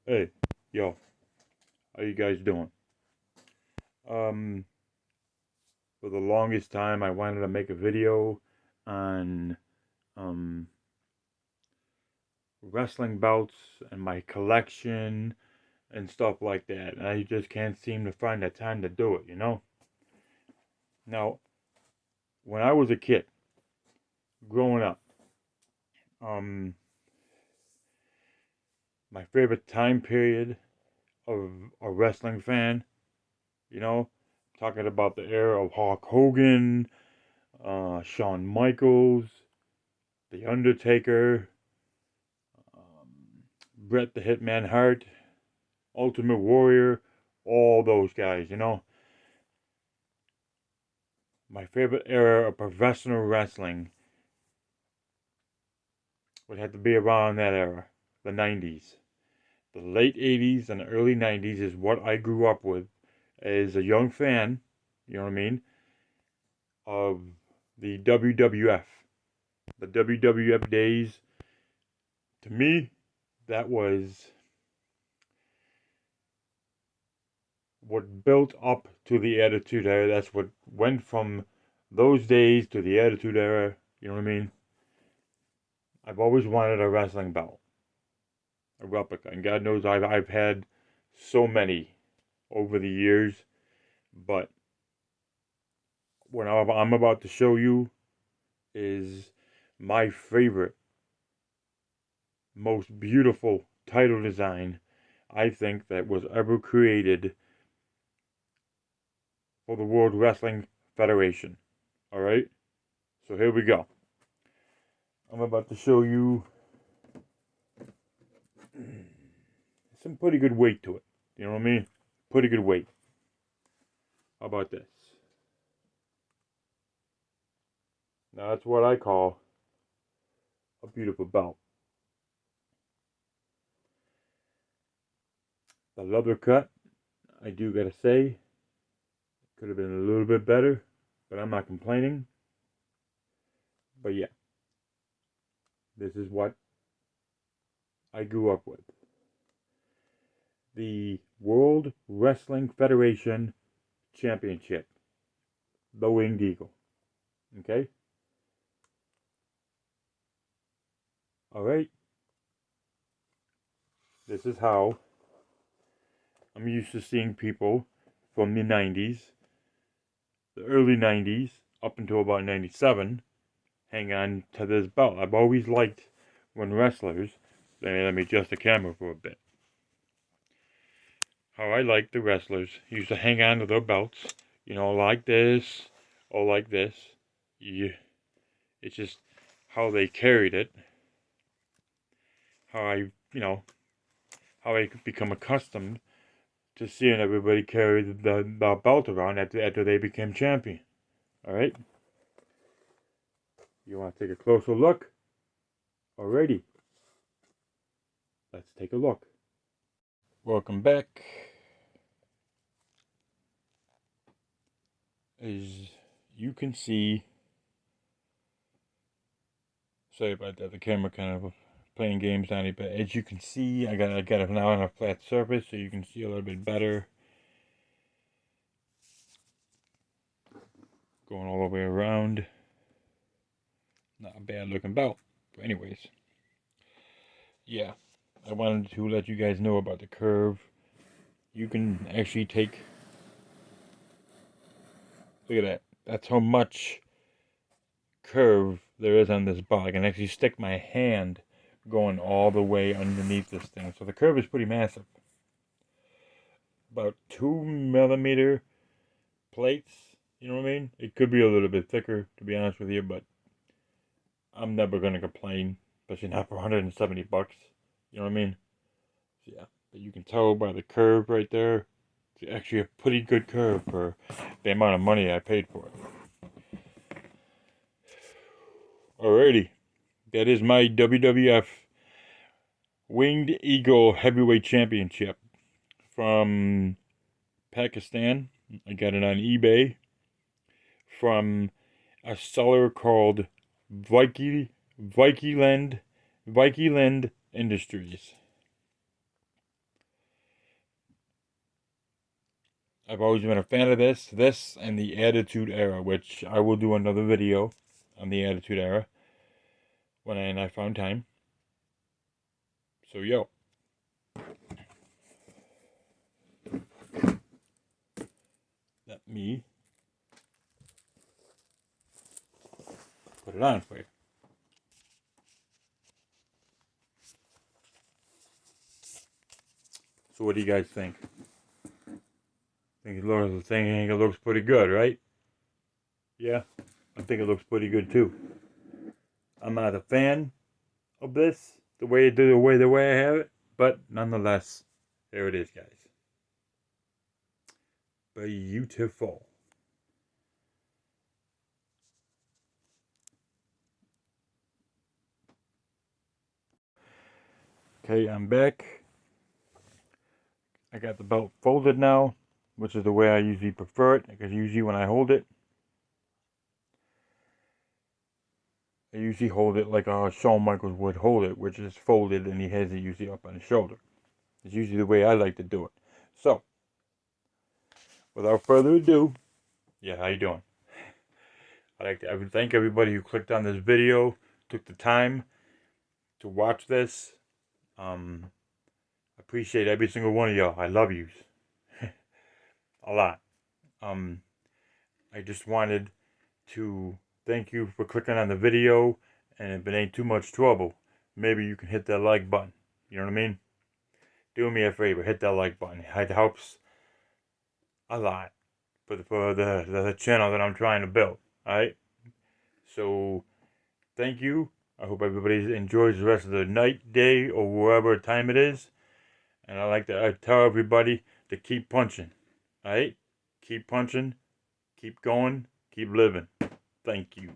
Hey, yo, how you guys doing? Um, for the longest time, I wanted to make a video on um wrestling belts and my collection and stuff like that, and I just can't seem to find the time to do it. Now, when I was a kid, growing up, um, my favorite time period of a wrestling fan, you know, talking about the era of Hulk Hogan, Shawn Michaels, The Undertaker, Bret the Hitman Hart, Ultimate Warrior, all those guys. My favorite era of professional wrestling would have to be around that era, the 90s. The late 80s and early 90s is what I grew up with as a young fan, you know what I mean, of the WWF. The WWF days, to me, that was what built up to the Attitude Era. That's what went from those days to the Attitude Era. You know what I mean? I've always wanted a wrestling belt, a replica, and God knows I've had so many over the years. But what I'm about to show you is my favorite, most beautiful title design I think that was ever created for the World Wrestling Federation. All right, so here we go. I'm about to show you some pretty good weight to it. You know what I mean? Pretty good weight. How about this? Now that's what I call a beautiful belt. The leather cut, I do gotta say, could have been a little bit better, but I'm not complaining. But yeah, this is what I grew up with. The World Wrestling Federation Championship, the Winged Eagle. Okay? Alright, this is how I'm used to seeing people from the 90s, the early 90s, up until about 97, hang on to this belt. I've always liked when wrestlers, let me adjust the camera for a bit, how I like the wrestlers used to hang on to their belts, like this, or like this. Yeah, it's just how they carried it, how how I become accustomed to seeing everybody carry the belt around after they became champion. Alright? You want to take a closer look? Alrighty, let's take a look. Welcome back. As you can see, sorry about that, the camera kind of playing games on it, but as you can see, I got it now on a flat surface so you can see a little bit better. Going all the way around. Not a bad looking belt. But anyways, yeah, I wanted to let you guys know about the curve. You can actually take, look at that. That's how much curve there is on this belt. I can actually stick my hand going all the way underneath this thing. So the curve is pretty massive. About 2 millimeter plates, you know what I mean? It could be a little bit thicker, to be honest with you, but I'm never going to complain, especially not for 170 bucks. You know what I mean? So yeah, but you can tell by the curve right there. It's actually a pretty good curve for the amount of money I paid for it. Alrighty, that is my WWF Winged Eagle Heavyweight Championship from Pakistan. I got it on eBay from a seller called Vikiland Industries. I've always been a fan of this and the Attitude Era, which I will do another video on the Attitude Era when I find time. So, yo. Let me put it on for you. So what do you guys think? Think it looks pretty good, right? Yeah, I think it looks pretty good too. I'm not a fan of this, the way I have it, but nonetheless, there it is, guys. Beautiful. Okay, I'm back. I got the belt folded now, which is the way I usually prefer it, because usually when I hold it, I usually hold it like Shawn Michaels would hold it, which is folded and he has it usually up on his shoulder. It's usually the way I like to do it. So, without further ado, yeah, how you doing? I would thank everybody who clicked on this video, took the time to watch this. Appreciate every single one of y'all. I love yous. A lot. I just wanted to thank you for clicking on the video, and if it ain't too much trouble, maybe you can hit that like button. You know what I mean? Do me a favor, hit that like button. It helps a lot for the channel that I'm trying to build. Alright? So, thank you. I hope everybody enjoys the rest of the night, day, or wherever time it is. And I like to tell everybody to keep punching. Alright? Keep punching. Keep going. Keep living. Thank you.